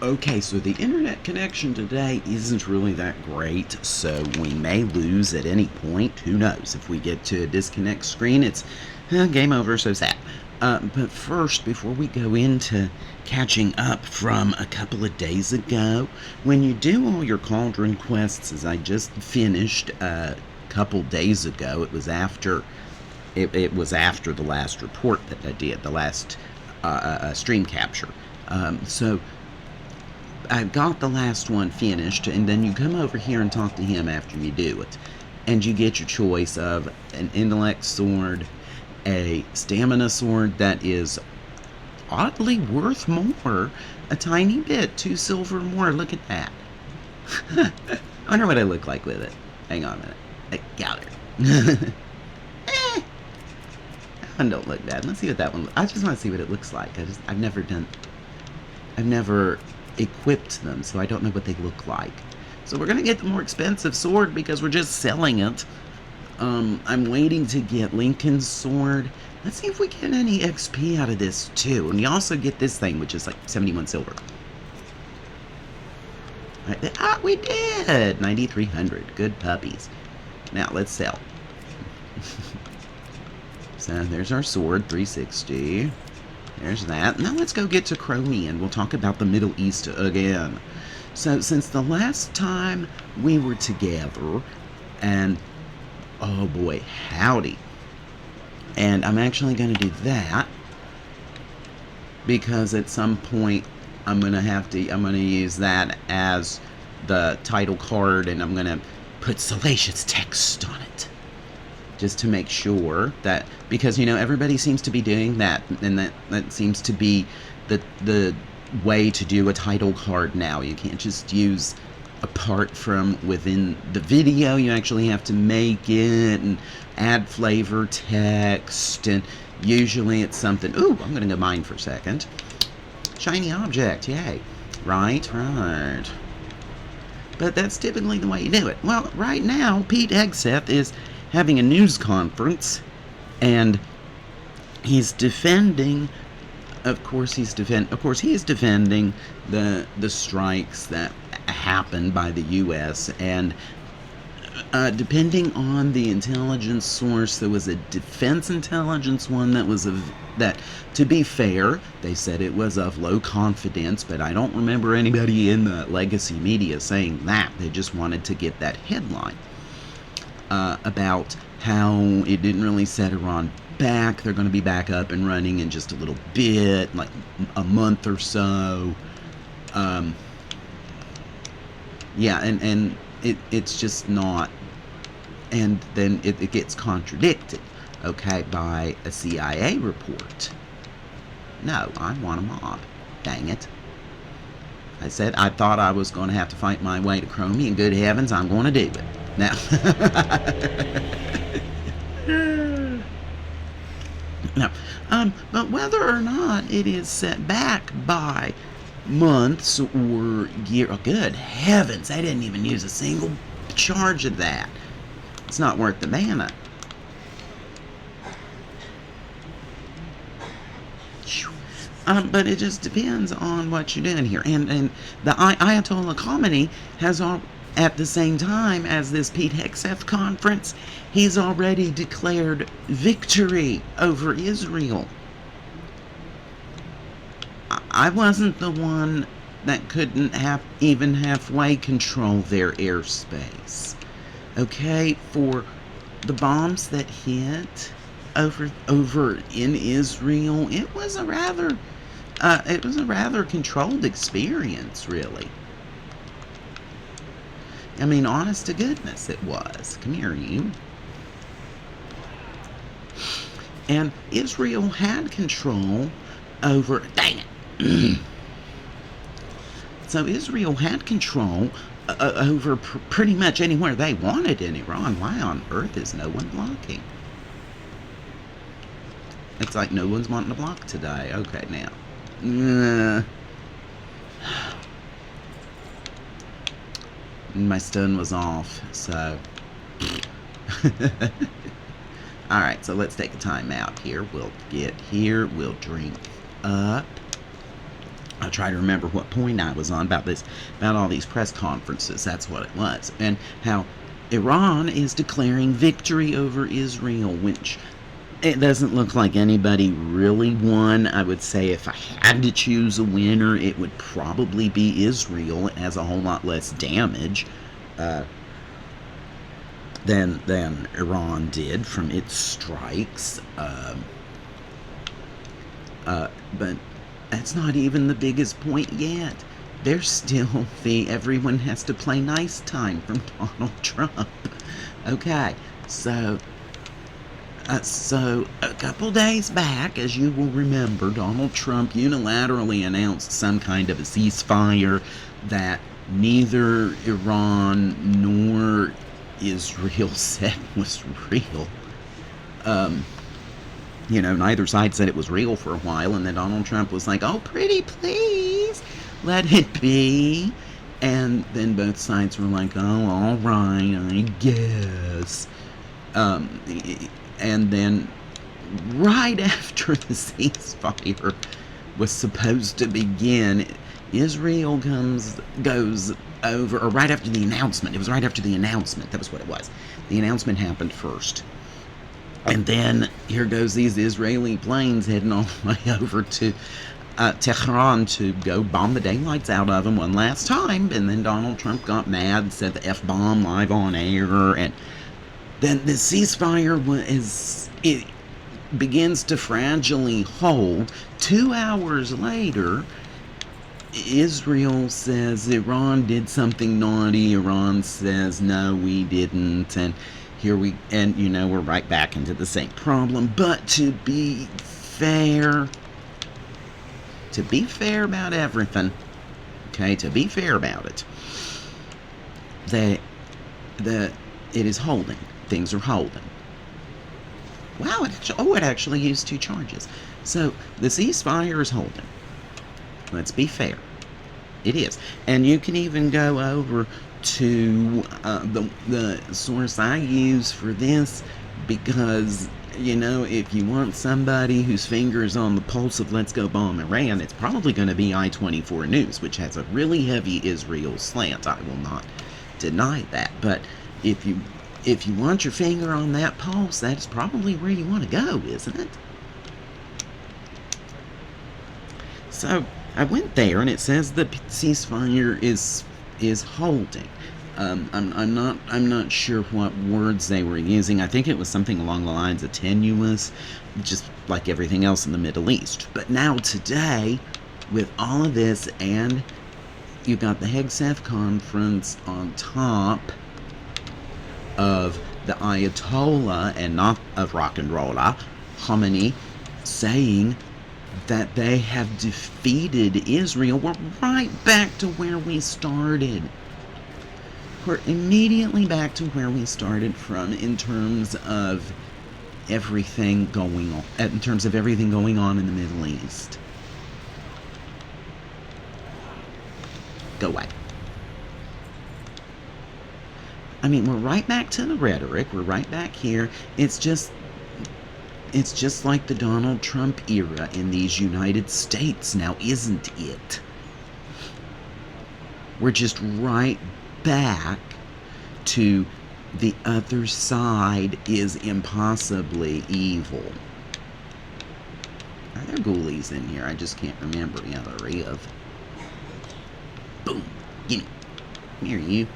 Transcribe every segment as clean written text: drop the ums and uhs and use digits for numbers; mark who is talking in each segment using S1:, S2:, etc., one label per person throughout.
S1: Okay, so the internet connection today isn't really that great, so we may lose at any point. Who knows? If we get to a disconnect screen, it's game over, so sad. But first, before we go into catching up from a couple of days ago, when you do all your cauldron quests, as I just finished a couple days ago, it was after the last report that I did, the last stream capture. So I got the last one finished, and then you come over here and talk to him after you do it. And you get your choice of an intellect sword, a stamina sword that is oddly worth more, a tiny bit, 2 silver more. Look at that. I wonder what I look like with it. Hang on a minute. Hey, got it. That one don't look bad. Let's see what that one looks. I just want to see what it looks like. I've never equipped them, so I don't know what they look like. So we're gonna get the more expensive sword because we're just selling it. I'm waiting to get Lincoln's sword. Let's see if we get any XP out of this too. And you also get this thing, which is like 71 silver. Right, we did 9,300. Good puppies. Now let's sell. So there's our sword, 360. There's that. Now let's go get to Chromium. We'll talk about the Middle East again. So since the last time we were together, and oh boy, howdy. And I'm actually going to do that because at some point I'm going to use that as the title card, and I'm going to put salacious text on it. Just to make sure that, because everybody seems to be doing that, and that seems to be the way to do a title card now. You can't just use apart from within the video. You actually have to make it and add flavor text, and usually it's something. Ooh, I'm gonna go mine for a second. Shiny object, yay. Right. But that's typically the way you do it. Well, right now Pete Hegseth is having a news conference, and he's defending, of course he is defending the strikes that happened by the U.S., and depending on the intelligence source, there was a defense intelligence one that, to be fair, they said it was of low confidence, but I don't remember anybody in the legacy media saying that. They just wanted to get that headline. About how it didn't really set Iran back. They're going to be back up and running in just a little bit, like a month or so. Yeah, and it's just not. And then it gets contradicted, okay, by a CIA report. No, I want a mob. Dang it. I said I thought I was going to have to fight my way to Chromie, and good heavens, I'm going to do it. Now, no, but whether or not it is set back by months or year, oh, good heavens, I didn't even use a single charge of that. It's not worth the mana. But it just depends on what you're doing here. And the Ayatollah Khamenei has all, at the same time as this Pete Hegseth conference, he's already declared victory over Israel. I wasn't the one that couldn't even halfway control their airspace. Okay, for the bombs that hit over in Israel, it was a rather controlled experience, really. I mean, honest to goodness, it was. Come here, you. And Israel had control over. Dang it! So Israel had control over pretty much anywhere they wanted in Iran. Why on earth is no one blocking? It's like no one's wanting to block today. Okay, now. My stun was off, so. Alright, so let's take a time out here. We'll get here. We'll drink up. I'll try to remember what point I was on about this, about all these press conferences. That's what it was. And how Iran is declaring victory over Israel, which it doesn't look like anybody really won. I would say if I had to choose a winner, it would probably be Israel. It has a whole lot less damage than Iran did from its strikes. But that's not even the biggest point yet. There's still everyone has to play nice time from Donald Trump. Okay, so a couple days back, as you will remember, Donald Trump unilaterally announced some kind of a ceasefire that neither Iran nor Israel said was real. Neither side said it was real for a while, and then Donald Trump was like, oh, pretty please, let it be. And then both sides were like, oh, all right, I guess. And then right after the ceasefire was supposed to begin, Israel goes over, or right after the announcement. It was right after the announcement. That was what it was. The announcement happened first. And then here goes these Israeli planes heading all the way over to Tehran to go bomb the daylights out of them one last time. And then Donald Trump got mad and said the F-bomb live on air. And then the ceasefire it begins to fragilely hold. 2 hours later, Israel says Iran did something naughty. Iran says, no, we didn't. And we're right back into the same problem. But to be fair about everything, okay, to be fair about it, it is holding. Things are holding. Wow, it actually used 2 charges. So the ceasefire is holding. Let's be fair. It is. And you can even go over to the source I use for this, because, if you want somebody whose finger is on the pulse of let's go bomb Iran, it's probably going to be I-24 News, which has a really heavy Israel slant. I will not deny that. But if you want your finger on that pulse, that's probably where you want to go, isn't it? So I went there, and it says the ceasefire is holding. I'm not sure what words they were using. I think it was something along the lines of tenuous, just like everything else in the Middle East. But now today, with all of this, and you've got the Hegseth conference on top of the Ayatollah, and not of rock and roller, Khomeini, saying that they have defeated Israel. We're right back to where we started. We're immediately back to where we started from in terms of everything going on. In terms of everything going on in the Middle East. Go away. I mean, we're right back to the rhetoric. We're right back here. It's just like the Donald Trump era in these United States now, isn't it? We're just right back to the other side is impossibly evil. Are there ghoulies in here? I just can't remember. Yeah, there is. Boom. Gimme. Come here, you.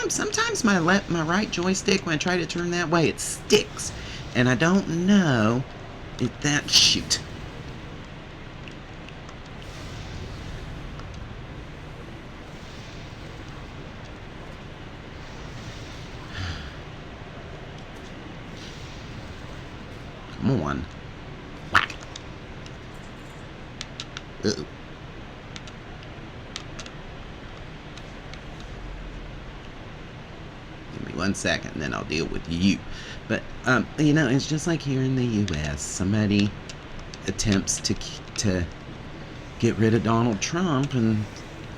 S1: Sometimes my right joystick, when I try to turn that way, it sticks. And I don't know if that... Shoot. Come on. Whack. Uh-oh. Give me 1 second, and then I'll deal with you. But, it's just like here in the U.S. Somebody attempts to get rid of Donald Trump, and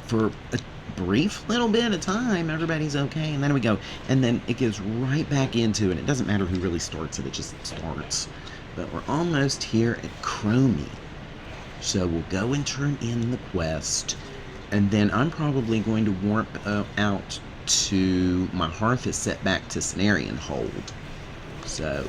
S1: for a brief little bit of time, everybody's okay, and then we go. And then it gets right back into it. It doesn't matter who really starts it, it just starts. But we're almost here at Chromie. So we'll go and turn in the quest, and then I'm probably going to warp out to my hearth is set back to Cenarian hold. So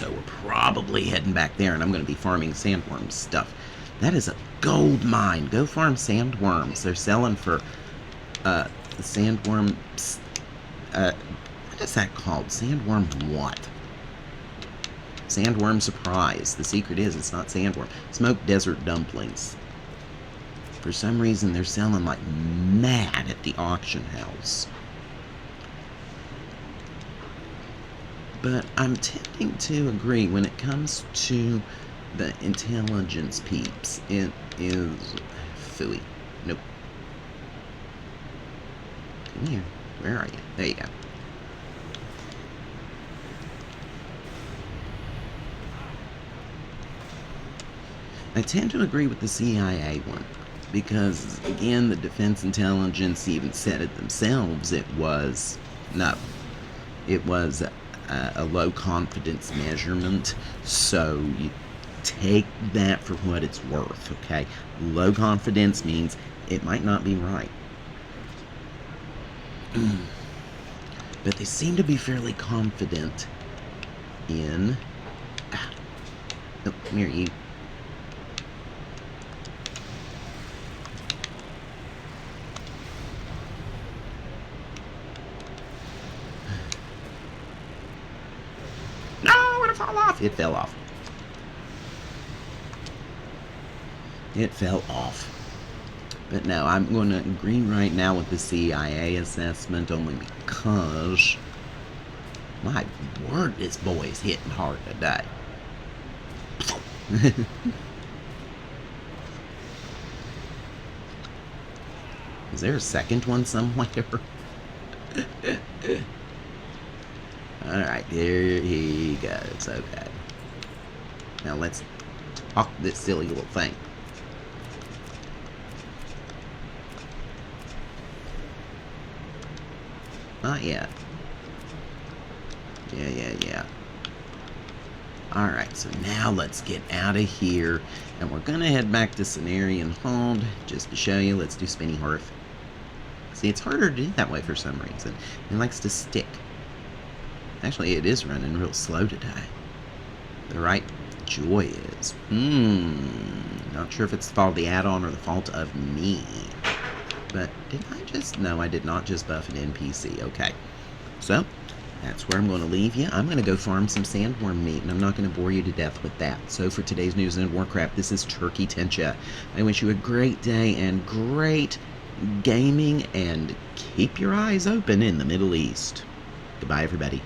S1: we're probably heading back there, and I'm going to be farming sandworm stuff. That is a gold mine. Go farm sandworms. They're selling for sandworm. What is that called? Sandworm what? Sandworm surprise. The secret is it's not sandworm. Smoked desert dumplings. For some reason, they're selling like mad at the auction house. But I'm tending to agree when it comes to the intelligence peeps. It is phooey. Nope. Come here. Where are you? There you go. I tend to agree with the CIA one because, again, the defense intelligence even said it themselves. It was a low confidence measurement, so you take that for what it's worth, okay? Low confidence means it might not be right. But they seem to be fairly confident in... Oh, come here, you. Fall off. It fell off. It fell off. But no, I'm going to agree right now with the CIA assessment only because, my word, this boy is hitting hard today. Is there a second one somewhere? Alright, there he goes. Okay. Now let's talk this silly little thing. Not yet. Yeah. Alright, so now let's get out of here. And we're going to head back to Cenarian Hold. Just to show you, let's do Spinny Hearth. See, it's harder to do that way for some reason. It likes to stick. Actually, it is running real slow today. The right joy is. Not sure if it's the fault of the add-on or the fault of me. But did I just... No, I did not just buff an NPC. Okay. So, that's where I'm going to leave you. I'm going to go farm some sandworm meat, and I'm not going to bore you to death with that. So for today's news in Warcraft, this is Turkeytentia. I wish you a great day and great gaming, and keep your eyes open in the Middle East. Goodbye, everybody.